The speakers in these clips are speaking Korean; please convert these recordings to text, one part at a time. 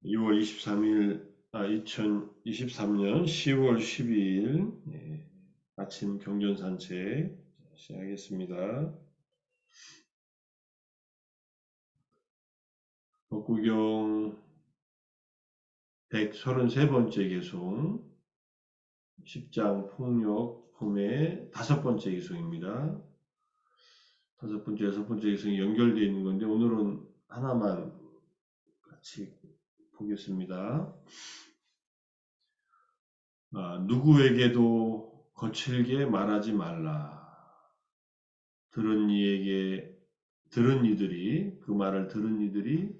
6월 23일, 2023년 10월 12일 아침 경전산책 시작하겠습니다. 법구경 133번째 개송, 10장 폭력 폼의 5번째 개송입니다. 5번째, 6번째 개송이 연결되어 있는 건데 오늘은 하나만 같이 보겠습니다. 누구에게도 거칠게 말하지 말라. 들은 이들이, 그 말을 들은 이들이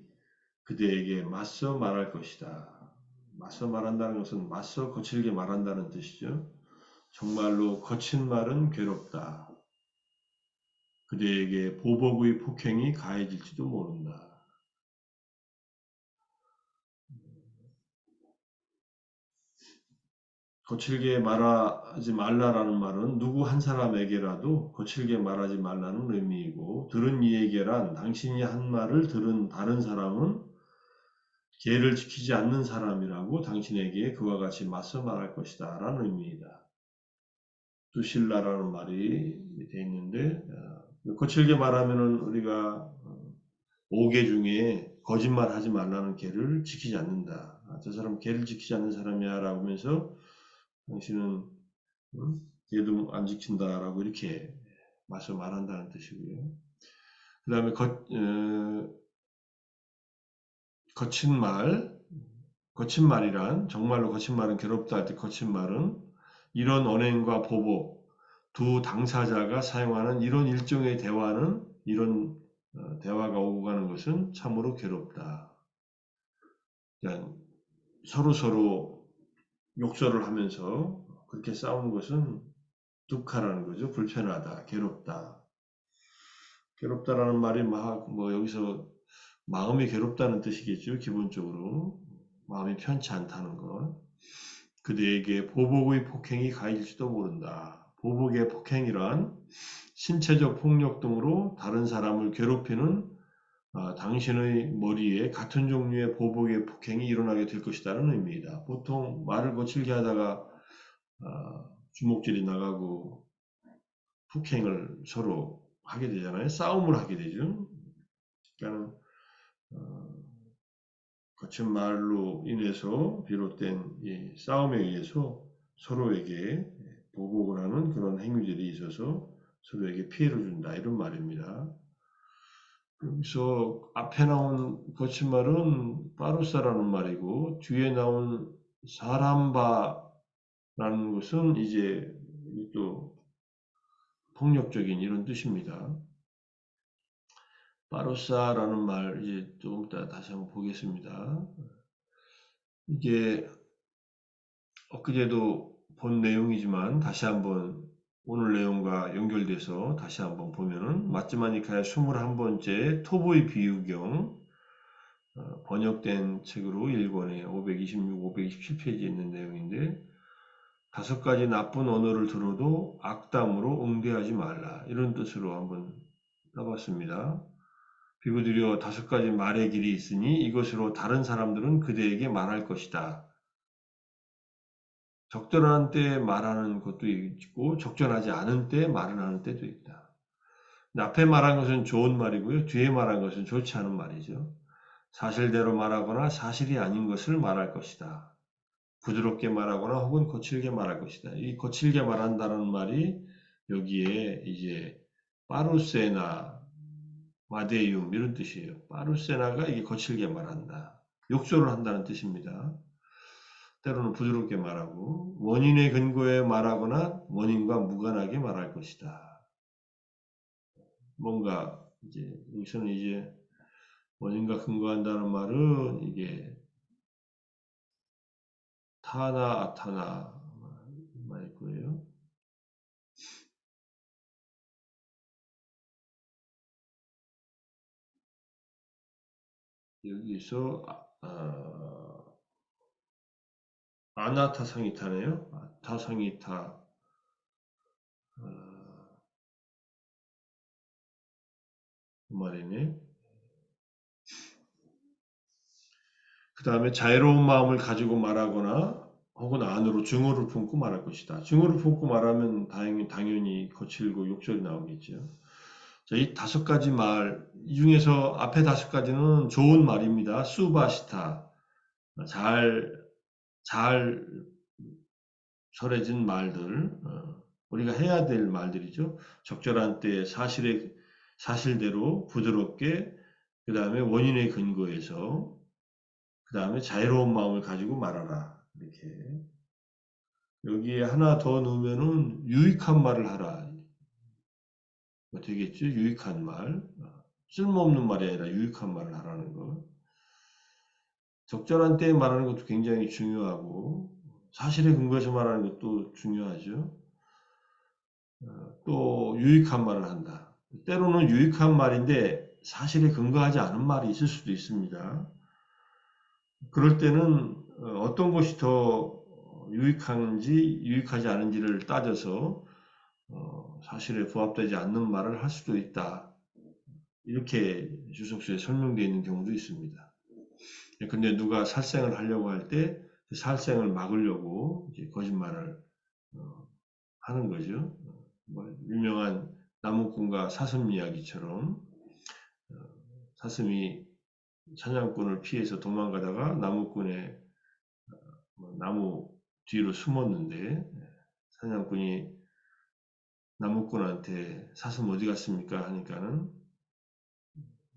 그대에게 맞서 말할 것이다. 맞서 말한다는 것은 맞서 거칠게 말한다는 뜻이죠. 정말로 거친 말은 괴롭다. 그대에게 보복의 폭행이 가해질지도 모른다. 거칠게 말하지 말라라는 말은 누구 한 사람에게라도 거칠게 말하지 말라는 의미이고, 들은 이에게란 당신이 한 말을 들은 다른 사람은 계를 지키지 않는 사람이라고 당신에게 그와 같이 맞서 말할 것이다 라는 의미이다. 두실라라는 말이 되어 있는데, 거칠게 말하면은 우리가 5개 중에 거짓말 하지 말라는 계를 지키지 않는다. 저 사람 계를 지키지 않는 사람이야 라고 하면서 당신은 계도 안 지킨다 라고 이렇게 맞서 말한다는 뜻이고요. 그 다음에 거친 거친 말이란, 정말로 거친 말은 괴롭다 할 때 거친 말은 이런 언행과 보복, 두 당사자가 사용하는 이런 일종의 대화는, 이런 대화가 오고 가는 것은 참으로 괴롭다. 그냥 서로 욕설을 하면서 그렇게 싸우는 것은 뚝하라는 거죠. 불편하다, 괴롭다. 괴롭다라는 말이 여기서 마음이 괴롭다는 뜻이겠죠. 기본적으로 마음이 편치 않다는 것. 그대에게 보복의 폭행이 가해질지도 모른다. 보복의 폭행이란 신체적 폭력 등으로 다른 사람을 괴롭히는 당신의 머리에 같은 종류의 보복의 폭행이 일어나게 될 것이라는 의미이다. 보통 말을 거칠게 하다가 주먹질이 나가고 폭행을 서로 하게 되잖아요. 싸움을 하게 되죠. 그러니까 거친 말로 인해서 비롯된 이 싸움에 의해서 서로에게 보복을 하는 그런 행위들이 있어서 서로에게 피해를 준다 이런 말입니다. 여기서 앞에 나온 거친 말은 빠루사라는 말이고 뒤에 나온 사람바라는 것은 이제 또 폭력적인 이런 뜻입니다. 빠루사라는 말 이제 조금 이따 다시 한번 보겠습니다. 이게 엊그제도 본 내용이지만 다시 한번 오늘 내용과 연결돼서 다시 한번 보면은 마츠마니카의 21번째 토보의 비유경 번역된 책으로 1권에 526, 527페이지에 있는 내용인데 5가지 나쁜 언어를 들어도 악담으로 응대하지 말라 이런 뜻으로 한번 써봤습니다. 비구들여 5가지 말의 길이 있으니 이것으로 다른 사람들은 그대에게 말할 것이다. 적절한 때에 말하는 것도 있고 적절하지 않은 때에 말을 하는 때도 있다. 앞에 말한 것은 좋은 말이고요. 뒤에 말한 것은 좋지 않은 말이죠. 사실대로 말하거나 사실이 아닌 것을 말할 것이다. 부드럽게 말하거나 혹은 거칠게 말할 것이다. 이 거칠게 말한다는 말이 여기에 이제 빠루세나, 마데이움 이런 뜻이에요. 빠루세나가 이게 거칠게 말한다. 욕설을 한다는 뜻입니다. 때로는 부드럽게 말하고 원인의 근거에 말하거나 원인과 무관하게 말할 것이다. 뭔가 이제 여기서는 이제 원인과 근거한다는 말은 이게 타나 아타나 말일 거예요. 여기서 아나타상이타네요. 타상이타 그 말이네. 그 다음에 자애로운 마음을 가지고 말하거나 혹은 안으로 증오를 품고 말할 것이다. 증오를 품고 말하면 당연히 거칠고 욕설이 나오겠죠. 자, 이 5가지 말, 이 중에서 앞에 5가지는 좋은 말입니다. 수바시타. 잘 설해진 말들, 우리가 해야 될 말들이죠. 적절한 때 사실대로 부드럽게, 그 다음에 원인에 근거해서, 그 다음에 자유로운 마음을 가지고 말하라. 이렇게. 여기에 하나 더 넣으면은 유익한 말을 하라. 뭐 되겠죠? 유익한 말. 쓸모없는 말이 아니라 유익한 말을 하라는 거. 적절한 때에 말하는 것도 굉장히 중요하고, 사실에 근거해서 말하는 것도 중요하죠. 또 유익한 말을 한다. 때로는 유익한 말인데 사실에 근거하지 않은 말이 있을 수도 있습니다. 그럴 때는 어떤 것이 더 유익한지 유익하지 않은지를 따져서 사실에 부합되지 않는 말을 할 수도 있다. 이렇게 주석서에 설명되어 있는 경우도 있습니다. 근데 누가 살생을 하려고 할 때 그 살생을 막으려고 이제 거짓말을 하는 거죠. 뭐 유명한 나무꾼과 사슴 이야기처럼 사슴이 사냥꾼을 피해서 도망가다가 나무꾼의 나무 뒤로 숨었는데 사냥꾼이 나무꾼한테 사슴 어디 갔습니까? 하니까는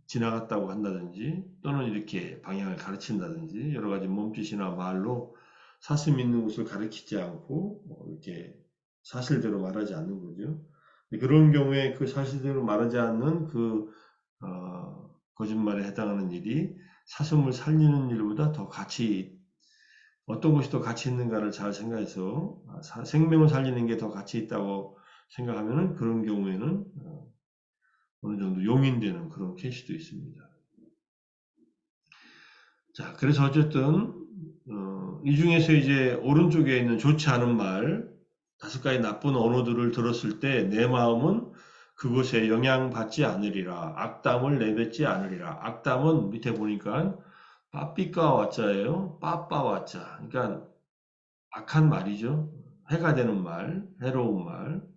지나갔다고 한다든지 또는 이렇게 방향을 가르친다든지 여러 가지 몸짓이나 말로 사슴 있는 곳을 가리키지 않고 이렇게 사실대로 말하지 않는 거죠. 그런 경우에 그 사실대로 말하지 않는 그 거짓말에 해당하는 일이 사슴을 살리는 일보다 더 어떤 것이 더 가치 있는가를 잘 생각해서 생명을 살리는 게 더 가치 있다고 생각하면은 그런 경우에는 어느 정도 용인되는 그런 케이스도 있습니다. 자, 그래서 어쨌든 이 중에서 이제 오른쪽에 있는 좋지 않은 말 5가지 나쁜 언어들을 들었을 때 내 마음은 그것에 영향받지 않으리라. 악담을 내뱉지 않으리라. 악담은 밑에 보니까 빠삐까 와짜예요. 빠빠 와짜. 그러니까 악한 말이죠. 해가 되는 말, 해로운 말.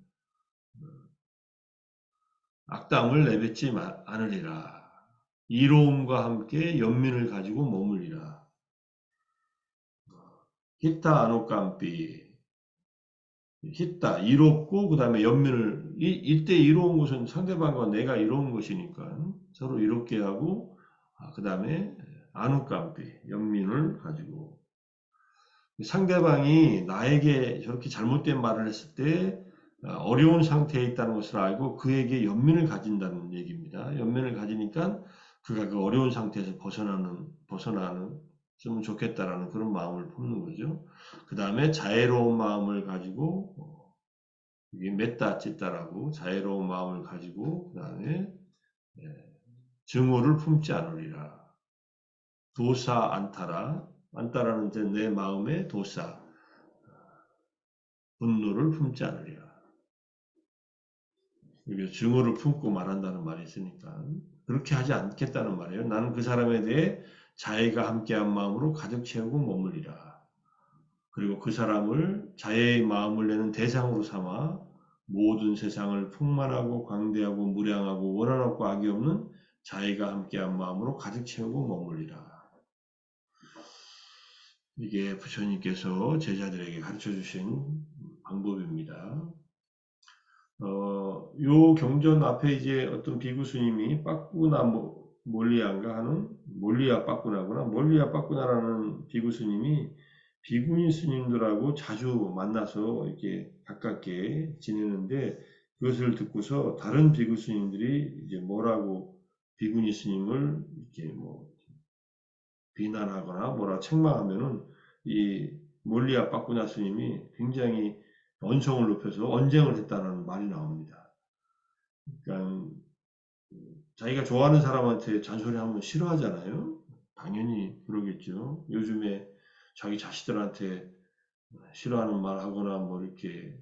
악담을 내뱉지 않으리라. 이로움과 함께 연민을 가지고 머물리라. 히타 아노깜삐. 히타, 이롭고, 그 다음에 연민을, 이때 이로운 것은 상대방과 내가 이로운 것이니까 서로 이롭게 하고, 그 다음에 아누깜삐, 연민을 가지고. 상대방이 나에게 저렇게 잘못된 말을 했을 때 어려운 상태에 있다는 것을 알고 그에게 연민을 가진다는 얘기입니다. 연민을 가지니까 그가 그 어려운 상태에서 벗어나는 좋겠다라는 그런 마음을 품는 거죠. 그 다음에 자애로운 마음을 가지고 이게 맺다 찢다라고 자애로운 마음을 가지고 그 다음에 증오를 품지 않으리라. 도사 안타라. 안타라는 이제 내 마음의 도사. 분노를 품지 않으리라. 여기 증오를 품고 말한다는 말이 있으니까 그렇게 하지 않겠다는 말이에요. 나는 그 사람에 대해 자애가 함께한 마음으로 가득 채우고 머물리라. 그리고 그 사람을 자애의 마음을 내는 대상으로 삼아 모든 세상을 풍만하고 광대하고 무량하고 원한 없고 악이 없는 자애가 함께한 마음으로 가득 채우고 머물리라. 이게 부처님께서 제자들에게 가르쳐 주신 방법입니다. 요 경전 앞에 이제 어떤 비구 스님이 빠꾸나 몰리아인가 하는 몰리아 빠꾸나구나 몰리아 빠꾸나라는 비구 스님이 비구니 스님들하고 자주 만나서 이렇게 가깝게 지내는데 그것을 듣고서 다른 비구 스님들이 이제 뭐라고 비구니 스님을 이렇게 뭐 비난하거나 뭐라 책망하면은 이 몰리아 빠꾸나 스님이 굉장히 언성을 높여서 언쟁을 했다는 말이 나옵니다. 그러니까 자기가 좋아하는 사람한테 잔소리하면 싫어하잖아요. 당연히 그러겠죠. 요즘에 자기 자식들한테 싫어하는 말 하거나 뭐 이렇게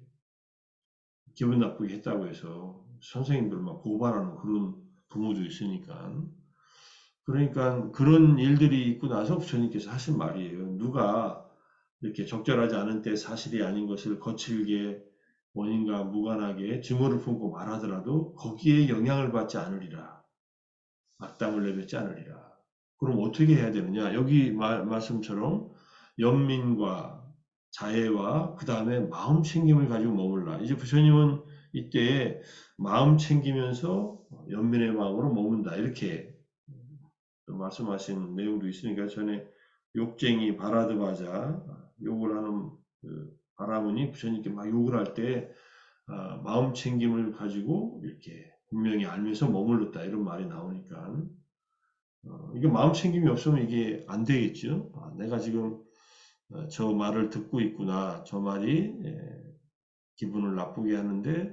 기분 나쁘게 했다고 해서 선생님들 막 고발하는 그런 부모도 있으니까 그러니까 그런 일들이 있고 나서 부처님께서 하신 말이에요. 누가 이렇게 적절하지 않은 때 사실이 아닌 것을 거칠게 원인과 무관하게 증오를 품고 말하더라도 거기에 영향을 받지 않으리라. 악담을 내뱉지 않으리라. 그럼 어떻게 해야 되느냐? 여기 말씀처럼 연민과 자애와 그 다음에 마음 챙김을 가지고 머물라. 이제 부처님은 이때 마음 챙기면서 연민의 마음으로 머문다. 이렇게 말씀하신 내용도 있으니까 전에 욕쟁이 바라드바자 욕을 하는 그 바라문이 부처님께 막 욕을 할 때 마음 챙김을 가지고 이렇게 분명히 알면서 머물렀다 이런 말이 나오니까 이게 마음 챙김이 없으면 이게 안 되겠죠. 내가 지금 저 말을 듣고 있구나. 저 말이 기분을 나쁘게 하는데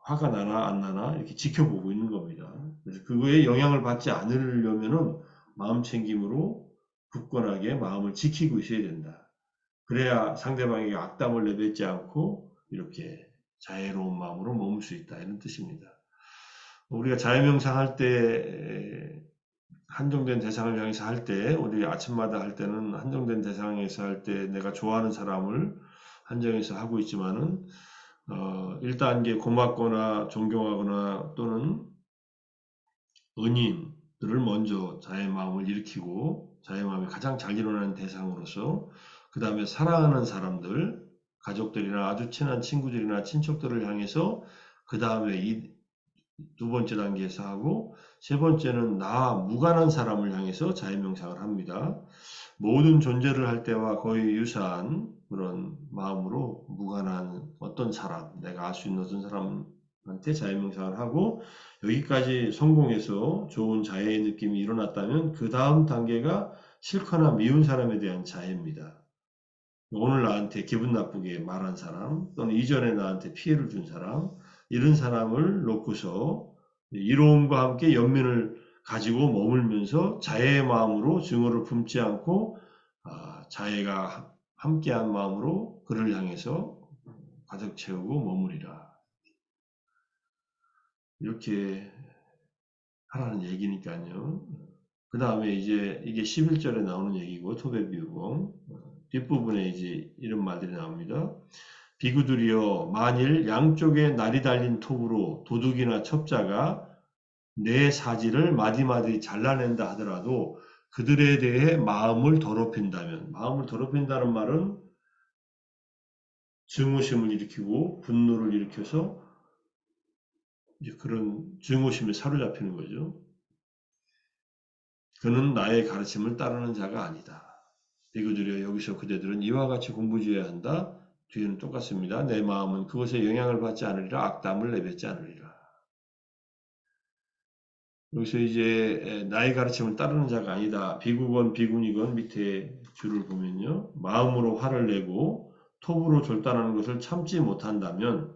화가 나나 안 나나 이렇게 지켜보고 있는 겁니다. 그래서 그거에 영향을 받지 않으려면은 마음 챙김으로 굳건하게 마음을 지키고 있어야 된다. 그래야 상대방에게 악담을 내뱉지 않고 이렇게 자애로운 마음으로 머물 수 있다. 이런 뜻입니다. 우리가 자유명상 할 때 한정된 대상을 향해서 할 때, 우리 아침마다 할 때는 한정된 대상에서 할 때 내가 좋아하는 사람을 한정해서 하고 있지만은 1단계 고맙거나 존경하거나 또는 은인들을 먼저 자의 마음을 일으키고 자의 마음이 가장 잘 일어나는 대상으로서 그 다음에 사랑하는 사람들, 가족들이나 아주 친한 친구들이나 친척들을 향해서 그 다음에 이 두 번째 단계에서 하고 세 번째는 나 무관한 사람을 향해서 자의명상을 합니다. 모든 존재를 할 때와 거의 유사한 그런 마음으로 무관한 어떤 사람, 내가 알 수 있는 어떤 사람한테 자의명상을 하고 여기까지 성공해서 좋은 자애의 느낌이 일어났다면 그 다음 단계가 싫거나 미운 사람에 대한 자애입니다. 오늘 나한테 기분 나쁘게 말한 사람 또는 이전에 나한테 피해를 준 사람 이런 사람을 놓고서 이로움과 함께 연민을 가지고 머물면서 자애의 마음으로 증오를 품지 않고 자애가 함께한 마음으로 그를 향해서 가득 채우고 머무리라. 이렇게 하라는 얘기니까요. 그 다음에 이제 이게 11절에 나오는 얘기고 토배비유고 뒷부분에 이제 이런 말들이 나옵니다. 비구들이여 만일 양쪽에 날이 달린 톱으로 도둑이나 첩자가 내 사지를 마디마디 잘라낸다 하더라도 그들에 대해 마음을 더럽힌다면 마음을 더럽힌다는 말은 증오심을 일으키고 분노를 일으켜서 이제 그런 증오심에 사로잡히는 거죠. 그는 나의 가르침을 따르는 자가 아니다. 비구들이여 여기서 그대들은 이와 같이 공부지어야 한다. 뒤에는 똑같습니다. 내 마음은 그것에 영향을 받지 않으리라 악담을 내뱉지 않으리라. 여기서 이제 나의 가르침을 따르는 자가 아니다. 비구건 비군이건 밑에 줄을 보면요. 마음으로 화를 내고 톱으로 절단하는 것을 참지 못한다면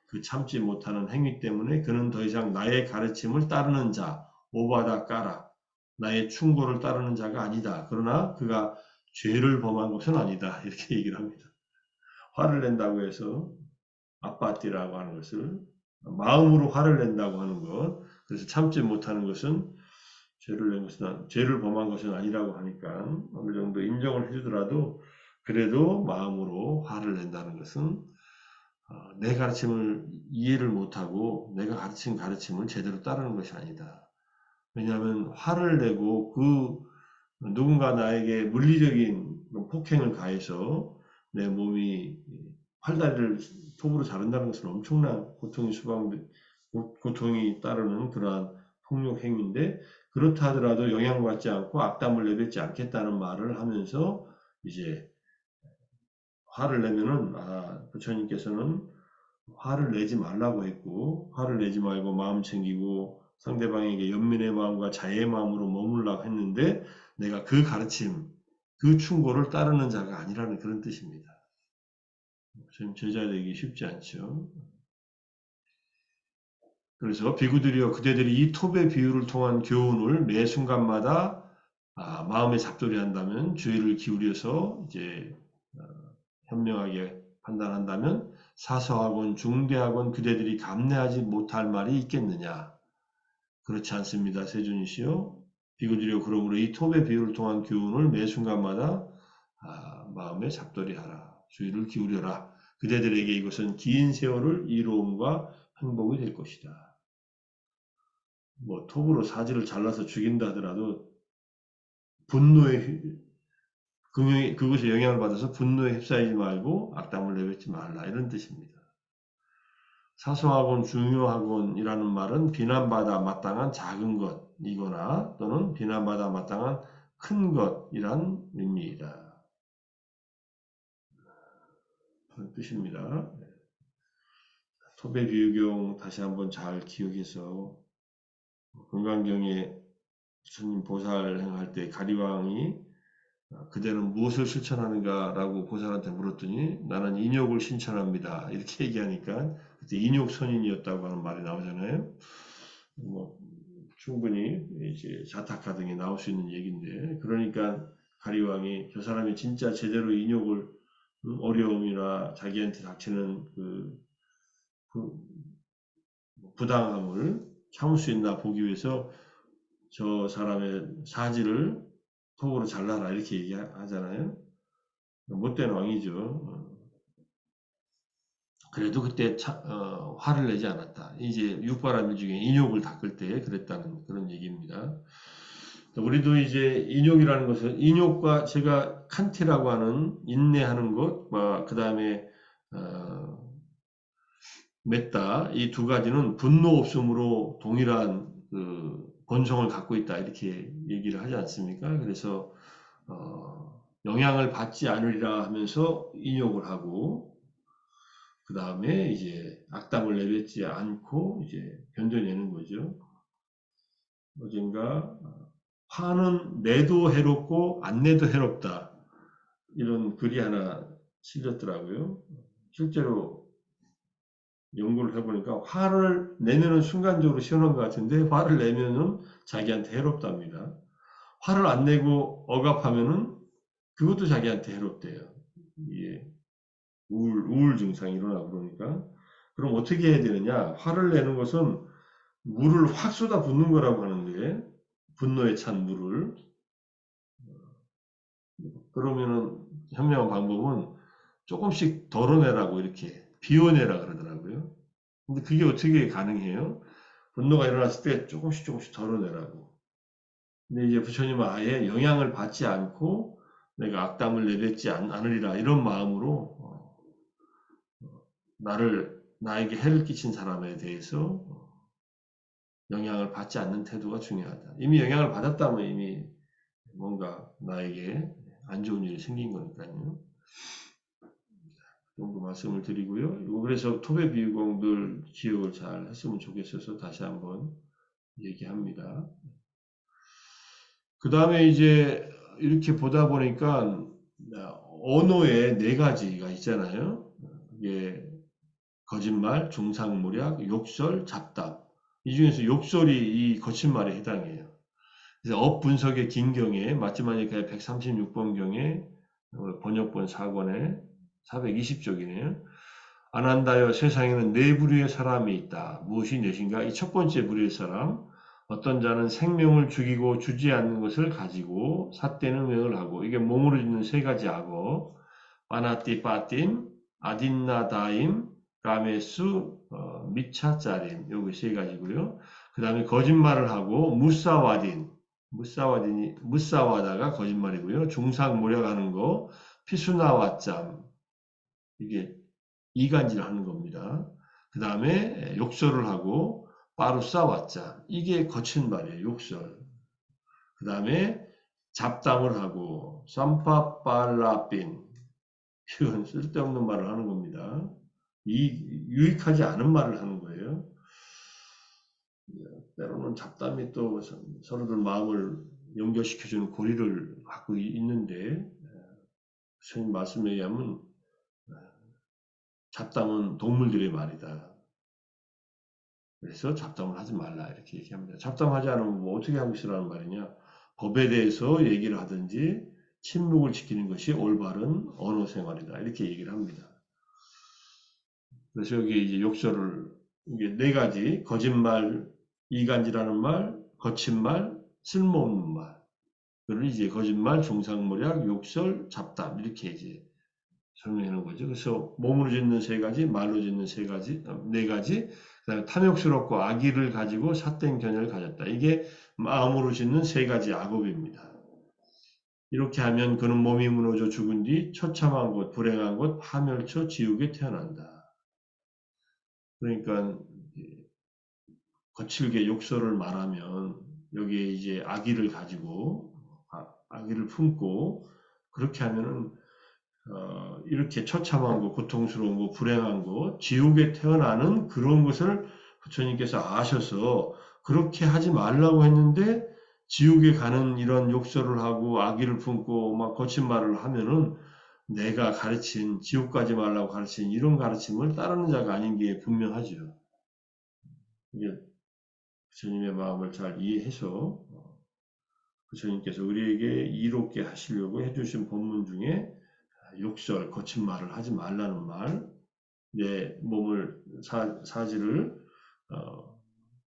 그 참지 못하는 행위 때문에 그는 더 이상 나의 가르침을 따르는 자, 오바다 까라, 나의 충고를 따르는 자가 아니다. 그러나 그가 죄를 범한 것은 아니다. 이렇게 얘기를 합니다. 화를 낸다고 해서 아빠띠라고 하는 것을 마음으로 화를 낸다고 하는 것, 그래서 참지 못하는 것은 죄를 범한 것은 아니라고 하니까 어느 정도 인정을 해주더라도 그래도 마음으로 화를 낸다는 것은 내 가르침을 이해를 못하고 내가 가르친 가르침을 제대로 따르는 것이 아니다. 왜냐하면 화를 내고 누군가 나에게 물리적인 폭행을 가해서 내 몸이 팔다리를 톱으로 자른다는 것은 엄청난 고통이 따르는 그러한 폭력 행위인데 그렇다 하더라도 영향받지 않고 악담을 내뱉지 않겠다는 말을 하면서 이제 화를 내면은 부처님께서는 화를 내지 말라고 했고 화를 내지 말고 마음 챙기고 상대방에게 연민의 마음과 자애의 마음으로 머물라고 했는데 내가 그 가르침, 그 충고를 따르는 자가 아니라는 그런 뜻입니다. 지금 제자 되기 쉽지 않죠. 그래서 비구들이여 그대들이 이 톱의 비유를 통한 교훈을 매 순간마다 마음에 잡돌이 한다면 주의를 기울여서 이제 현명하게 판단한다면 사소하건 중대하건 그대들이 감내하지 못할 말이 있겠느냐? 그렇지 않습니다. 세존이시여. 비교드려 그러므로 이 톱의 비유를 통한 교훈을 매 순간마다 마음에 잡돌이하라. 주의를 기울여라. 그대들에게 이것은 긴 세월을 이로움과 행복이 될 것이다. 뭐 톱으로 사지를 잘라서 죽인다 하더라도 분노에 그것에 영향을 받아서 분노에 휩싸이지 말고 악담을 내뱉지 말라 이런 뜻입니다. 사소하곤 중요하곤이라는 말은 비난받아 마땅한 작은 것이거나 또는 비난받아 마땅한 큰 것이란 의미이다. 그런 뜻입니다. 톱의 비유경 다시 한번 잘 기억해서 금강경에 스님 보살 행할 때 가리왕이 그대는 무엇을 실천하는가라고 보살한테 물었더니 나는 인욕을 실천합니다. 이렇게 얘기하니까 그때 인욕선인이었다고 하는 말이 나오잖아요. 뭐 충분히 이제 자타카 등에 나올 수 있는 얘기인데 그러니까 가리왕이 저 사람이 진짜 제대로 인욕을 어려움이나 자기한테 닥치는 그 부당함을 참을 수 있나 보기 위해서 저 사람의 사지를 톱으로 잘라라 이렇게 얘기하잖아요. 못된 왕이죠. 그래도 그때 화를 내지 않았다. 이제 육바라밀 중에 인욕을 닦을 때 그랬다는 그런 얘기입니다. 우리도 이제 인욕이라는 것은 인욕과 제가 칸티라고 하는 인내하는 것과 그 다음에 맺다 이 두 가지는 분노 없음으로 동일한 본성을 갖고 있다 이렇게 얘기를 하지 않습니까? 그래서 영향을 받지 않으리라 하면서 인욕을 하고 그 다음에 이제 악담을 내뱉지 않고 이제 견뎌내는 거죠. 어젠가 화는 내도 해롭고 안 내도 해롭다 이런 글이 하나 실렸더라고요. 실제로 연구를 해보니까 화를 내면은 순간적으로 시원한 것 같은데 화를 내면은 자기한테 해롭답니다. 화를 안 내고 억압하면은 그것도 자기한테 해롭대요. 이게 우울 증상이 일어나고 그러니까. 그럼 어떻게 해야 되느냐? 화를 내는 것은 물을 확 쏟아 붓는 거라고 하는데 분노에 찬 물을 그러면은 현명한 방법은 조금씩 덜어내라고 이렇게 비워내라 그러더라고요. 근데 그게 어떻게 가능해요? 분노가 일어났을 때 조금씩 덜어내라고. 근데 이제 부처님은 아예 영향을 받지 않고 내가 악담을 내뱉지 않으리라 이런 마음으로 나에게 해를 끼친 사람에 대해서 영향을 받지 않는 태도가 중요하다. 이미 영향을 받았다면 이미 뭔가 나에게 안 좋은 일이 생긴 거니까요. 그 정도 말씀을 드리고요. 그래서 토배 비유공들 기억을 잘 했으면 좋겠어서 다시 한번 얘기합니다. 그 다음에 이제 이렇게 보다 보니까 언어에 네 가지가 있잖아요. 이게 거짓말, 중상모략, 욕설, 잡담. 이 중에서 욕설이 이 거친 말에 해당해요. 그래서 업 분석의 긴경에 마지막에 136번 경에 번역본 4권에 420쪽이네요. 안한다여 세상에는 네 부류의 사람이 있다. 무엇이 넷인가? 이 첫 번째 부류의 사람. 어떤 자는 생명을 죽이고 주지 않는 것을 가지고 삿되는 명을 하고 이게 몸으로 짓는 세 가지 악어. 빠나띠 빠틴, 아딘나다임, 라메수, 미차짜림. 요게 세 가지고요. 그 다음에 거짓말을 하고 무사와다가 거짓말이고요. 중상모략하는 거, 피수나와짬. 이게 이간질 하는 겁니다. 그 다음에 욕설을 하고 빠루싸왔자 이게 거친 말이에요. 욕설. 그 다음에 잡담을 하고 삼파빨라빈 이건 쓸데없는 말을 하는 겁니다. 유익하지 않은 말을 하는 거예요. 때로는 잡담이 또 서로들 마음을 연결시켜주는 고리를 갖고 있는데 선생님 말씀에 의하면 잡담은 동물들의 말이다. 그래서 잡담을 하지 말라 이렇게 얘기합니다. 잡담하지 않으면 뭐 어떻게 하고 있으라는 말이냐. 법에 대해서 얘기를 하든지 침묵을 지키는 것이 올바른 언어 생활이다. 이렇게 얘기를 합니다. 그래서 여기 이제 욕설을 이게 네 가지 거짓말, 이간질하는 말, 거친 말, 쓸모없는 말. 그걸 이제 거짓말, 중상모략, 욕설, 잡담 이렇게 이제 설명해 놓은 거죠. 그래서 몸으로 짓는 세 가지, 말로 짓는 세 가지, 네 가지, 그다음에 탐욕스럽고 악의를 가지고 삿된 견해를 가졌다. 이게 마음으로 짓는 세 가지 악업입니다. 이렇게 하면 그는 몸이 무너져 죽은 뒤 처참한 곳, 불행한 곳, 파멸처 지옥에 태어난다. 그러니까 거칠게 욕설을 말하면 여기에 이제 악의를 가지고 악의를 품고 그렇게 하면은 이렇게 처참한 거, 고통스러운 거, 불행한 거, 지옥에 태어나는 그런 것을 부처님께서 아셔서 그렇게 하지 말라고 했는데 지옥에 가는 이런 욕설을 하고 악의를 품고 막 거친 말을 하면은 내가 가르친 지옥 가지 말라고 가르친 이런 가르침을 따르는 자가 아닌 게 분명하죠. 이게 부처님의 마음을 잘 이해해서 부처님께서 우리에게 이롭게 하시려고 해주신 법문 중에 욕설, 거친 말을 하지 말라는 말, 내 몸을 사지를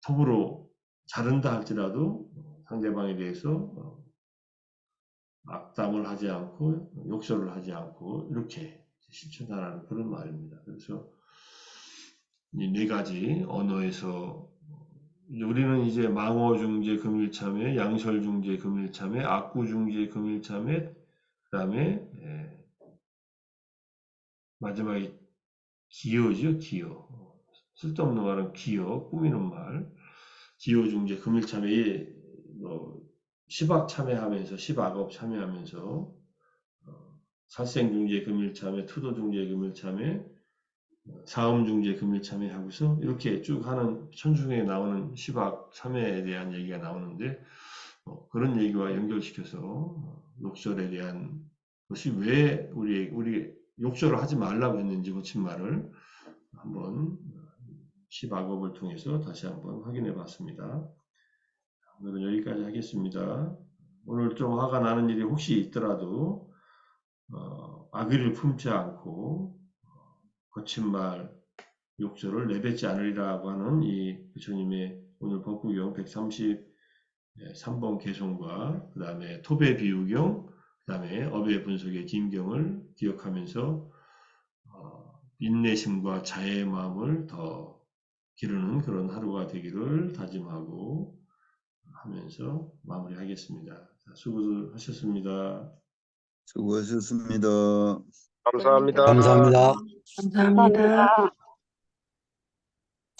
톱으로 자른다 할지라도 상대방에 대해서 악담을 하지 않고 욕설을 하지 않고 이렇게 실천하라는 그런 말입니다. 그래서 이 네 가지 언어에서 우리는 이제 망어중재 금일참회, 양설중재 금일참회, 악구중재 금일참회, 그 다음에 마지막에 기여죠, 기여. 쓸데없는 말은 기여, 꾸미는 말. 기여중재 금일참회에 시박 참회하면서, 시박업 참회하면서 살생중재 금일참회, 투도중재 금일참회, 사음중재 금일참회하고서 이렇게 쭉 하는 천중에 나오는 시박 참회에 대한 얘기가 나오는데 그런 얘기와 연결시켜서 욕설에 대한 것이 왜 우리 욕설을 하지 말라고 했는지 고친 말을 한번 시박업을 통해서 다시 한번 확인해 봤습니다. 오늘은 여기까지 하겠습니다. 오늘 좀 화가 나는 일이 혹시 있더라도 악의를 품지 않고 거친 말, 욕설을 내뱉지 않으리라고 하는 이 부처님의 오늘 법구경 133번 개송과 그 다음에 토배 비유경, 그 다음에 업의 분석의 김경을 기억하면서 인내심과 자애의 마음을 더 기르는 그런 하루가 되기를 다짐하고 하면서 마무리하겠습니다. 수고하셨습니다. 수고하셨습니다. 감사합니다. 감사합니다. 감사합니다.